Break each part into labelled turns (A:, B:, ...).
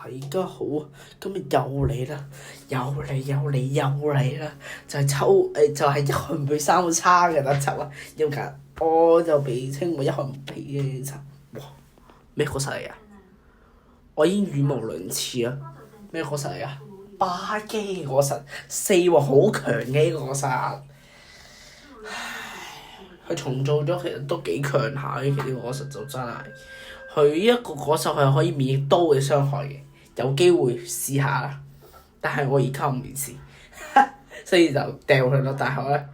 A: 而家好啊！今日又嚟啦，又嚟啦！就係一項比三項差嘅特輯啊！因為我就被稱為一項比差。哇！咩果實嚟啊？我已經語無倫次啊！咩果實嚟啊？巴基果實4喎，好強嘅呢個果實。佢重做咗，其實都幾強下嘅。其實呢個果實就真係，佢一個果實係可以免疫刀嘅傷害嘅。有機會試下啦，但係我而家唔試，所以就掉佢落大海啦。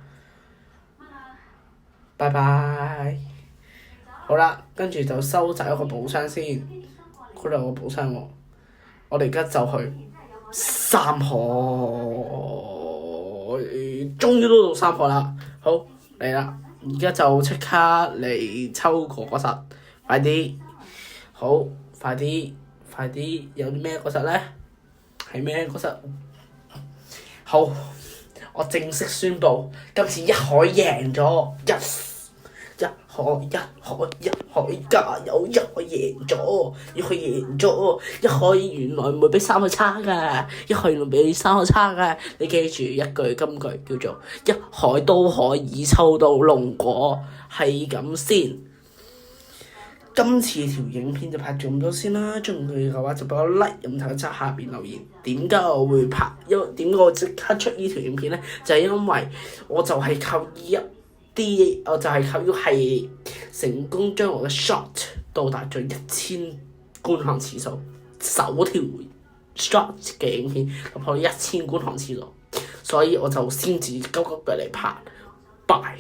A: 拜拜。好啦，跟住就收集一個寶箱先。嗰度有個寶箱喎，我哋而家就去三河，終於都到三河啦。好嚟啦，而家就即刻嚟抽個果實，快啲！好，快啲！有啲咩果實咧？係咩果實？好，我正式宣佈，今次一海贏咗，yes！一海加油！一海贏咗，一海原來唔會比三海差㗎，一海原來比三海差㗎。你記住一句金句叫做一海都可以抽到龍果，係咁先。今次條影片就拍咗咁多先啦，中意佢嘅話就俾個 like，咁就喺下邊留言點解我會拍，點解我即刻出呢條影片咧？就係因為我就係靠我就係靠呢個係成功將我嘅 shot 到達咗1000觀看次數，首條 shot 嘅影片突破1000觀看次數，所以我就先至急嚟拍，拜。